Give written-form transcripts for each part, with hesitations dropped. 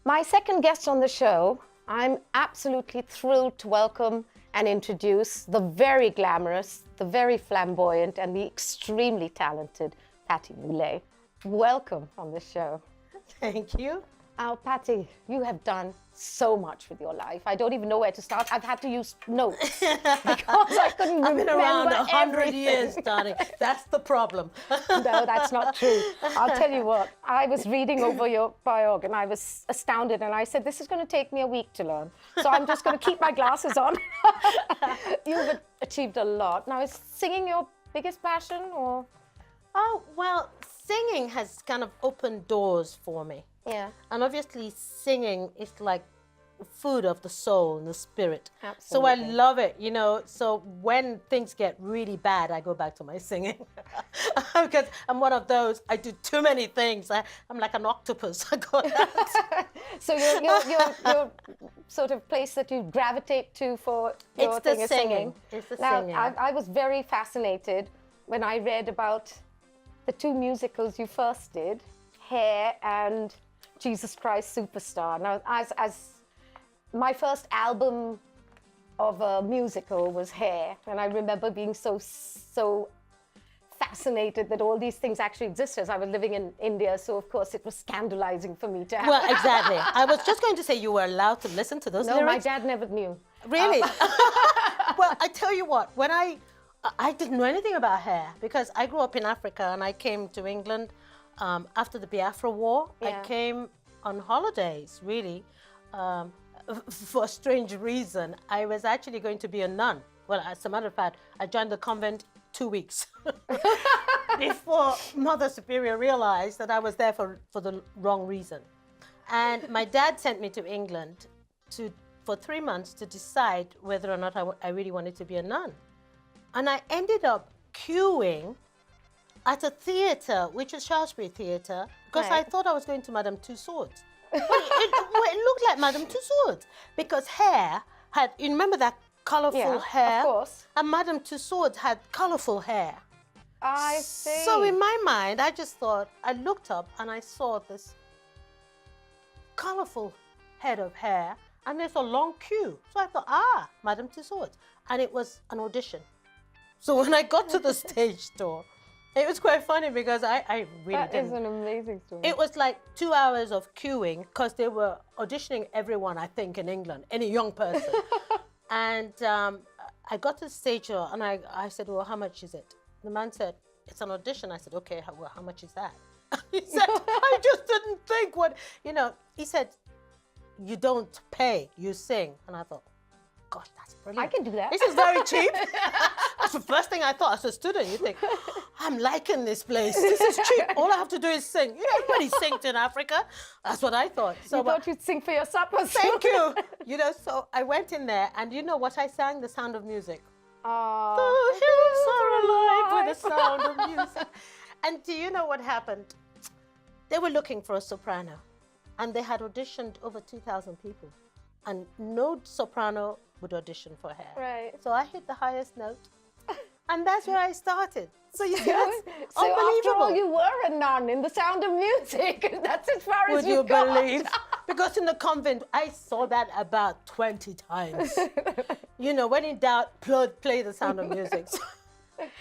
My second guest on the show, I'm absolutely thrilled to welcome and introduce the very glamorous, the very flamboyant, and the extremely talented Patti Boulaye. Welcome on the show. Thank you. Patti, you have done so much with your life. I don't even know where to start. I've had to use notes because I couldn't remember I've been around 100 everything. years, darling. That's the problem. No, that's not true. I'll tell you what, I was reading over your biog and I was astounded, and I said, this is going to take me a week to learn. So I'm just going to keep my glasses on. You've achieved a lot. Now, is singing your biggest passion, or? Oh, well, singing has kind of opened doors for me. Yeah. And obviously singing is like food of the soul and the spirit. Absolutely. So I love it, you know. So when things get really bad, I go back to my singing. Because I'm one of those, I do too many things. I'm like an octopus. I go that. So your sort of place that you gravitate to for your thing is singing. It's the Now, singing. I was very fascinated when I read about the two musicals you first did, Hair and Jesus Christ Superstar. Now, as my first album of a musical was Hair, and I remember being so fascinated that all these things actually existed. I was living in India, so of course it was scandalizing for me to have. Well, exactly. I was just going to say you were allowed to listen to those No, my lyrics. dad never knew. Really? Well, I tell you what, when I didn't know anything about hair because I grew up in Africa and I came to England after the Biafra War. Yeah. I came on holidays, really, for a strange reason. I was actually going to be a nun. Well, as a matter of fact, I joined the convent 2 weeks before Mother Superior realized that I was there for the wrong reason. And my dad sent me to England for 3 months to decide whether or not I really wanted to be a nun. And I ended up queuing at a theatre, which is Shaftesbury Theatre, because I Right. thought I was going to Madame Tussauds. But it looked like Madame Tussauds because Hair had, you remember that colourful Yeah, hair? of course. And Madame Tussauds had colourful hair. I see. So in my mind, I just thought, I looked up and I saw this colourful head of hair and there's a long queue. So I thought, Madame Tussauds. And it was an audition. So when I got to the stage door, it was quite funny because I really That didn't. is an amazing story. It was like 2 hours of queuing because they were auditioning everyone, I think, in England, any young person. And I got to the stage door and I said, well, how much is it? The man said, it's an audition. I said, okay, well, how much is that? He said, I just didn't think what, he said, you don't pay, you sing. And I thought, gosh, that's brilliant. I can do that. This is very cheap. That's the first thing I thought as a student. You think, I'm liking this place. This is cheap. All I have to do is sing. Everybody sings in Africa. That's what I thought. So You thought you'd sing for your supper. thank you. So I went in there, and you know what I sang? The Sound of Music. Oh, The hills are alive with the sound of music. And do you know what happened? They were looking for a soprano, and they had auditioned over 2,000 people, and no soprano would audition for Hair. Right. So I hit the highest note, and that's where I started. So you see, that's So after unbelievable. all, you were a nun in The Sound of Music. That's as far as Would you got. believe? Because in the convent, I saw that about 20 times. When in doubt, play The Sound of Music.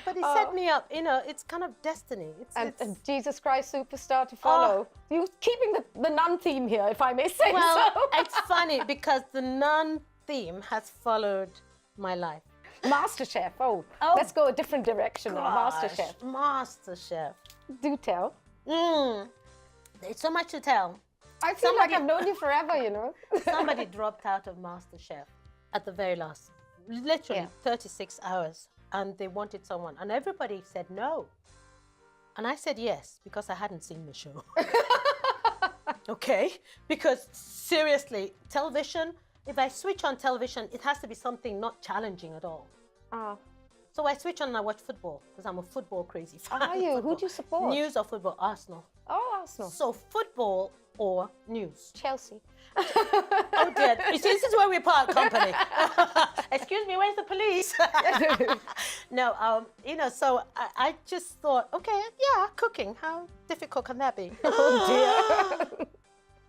But it set me up, it's kind of destiny. And Jesus Christ Superstar to follow. You're keeping the nun theme here, if I may say Well, so. it's funny because the nun theme has followed my life. MasterChef. Oh, let's go a different direction now. MasterChef. MasterChef. Do tell. There's so much to tell. I feel like I've known you forever, Somebody dropped out of MasterChef at the very last, literally 36 hours, and they wanted someone, and everybody said no. And I said yes, because I hadn't seen the show. Okay? Because seriously, television, if I switch on television, it has to be something not challenging at all. Oh. So I switch on and I watch football, because I'm a football crazy fan. Are you? Who do you support? News or football? Arsenal. Oh, Arsenal. So football or news? Chelsea. Oh dear, you see, this is where we part company. Excuse me, where's the police? No, so I just thought, okay, yeah, cooking, how difficult can that be? Oh dear.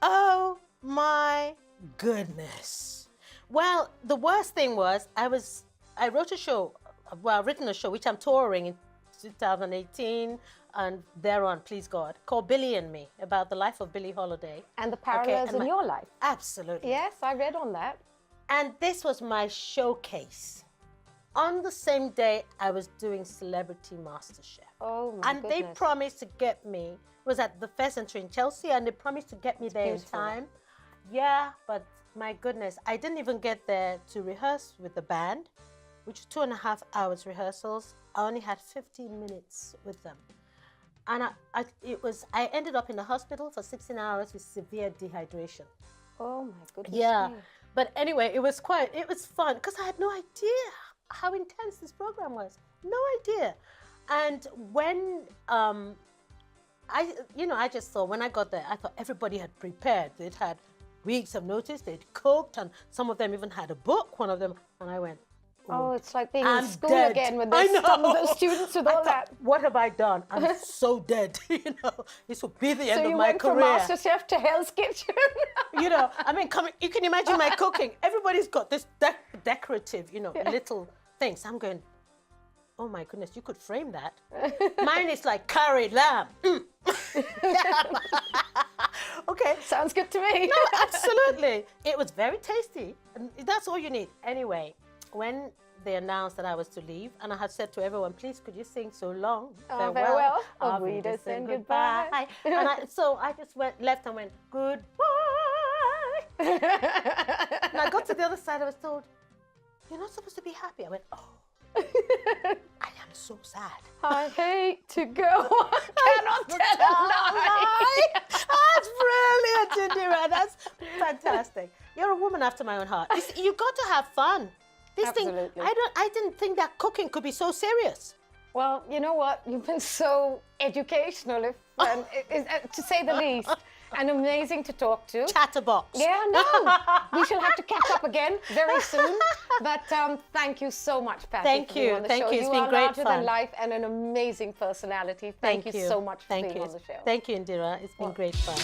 Oh My goodness. Well, the worst thing was I wrote a show, well, I've written a show, which I'm touring in 2018 and thereon, please God, called Billie and Me, about the life of Billie Holiday. And the parallels in your life. Absolutely. Yes, I read on that. And this was my showcase. On the same day, I was doing Celebrity MasterChef. Oh my goodness. And they promised to get me, it was at the Pheasantry in Chelsea, and they promised to get me there in time. Yeah, but my goodness, I didn't even get there to rehearse with the band, which was 2.5 hours rehearsals. I only had 15 minutes with them. And I ended up in the hospital for 16 hours with severe dehydration. Oh my goodness. Yeah, me. but anyway, it was fun because I had no idea how intense this program was. No idea. And when I just saw, when I got there, I thought everybody had prepared. They'd had weeks of notice, they'd cooked, and some of them even had a book, one of them, and I went, oh, it's like being I'm in school dead. again with some of the students with all that. What have I done? I'm so dead. This will be the end of my career. So you went from MasterChef to Hell's Kitchen. I mean, you can imagine my cooking. Everybody's got this decorative, little things. I'm going, oh my goodness, you could frame that. Mine is like curry lamb. Okay. Sounds good to me. No, absolutely. It was very tasty. And that's all you need. Anyway, when they announced that I was to leave, and I had said to everyone, please, could you sing so long? Farewell. Auf Wiedersehen, goodbye. And so I just left and went, goodbye. And I got to the other side, I was told, you're not supposed to be happy. I went, oh. I am so sad. I hate to go. Cannot tell a lie. That's brilliant, Indiraa. That's fantastic. You're a woman after my own heart. You got to have fun. Absolutely. I didn't think that cooking could be so serious. Well, you know what? You've been so educational, to say the least, and amazing to talk to. Chatterbox. Yeah, no. We shall have to catch up again very soon. But thank you so much, Patti. Thank you. Thank you. It's been great fun. You are larger than life and an amazing personality. Thank you so much for being on the show. Thank you, Indiraa. It's been great fun.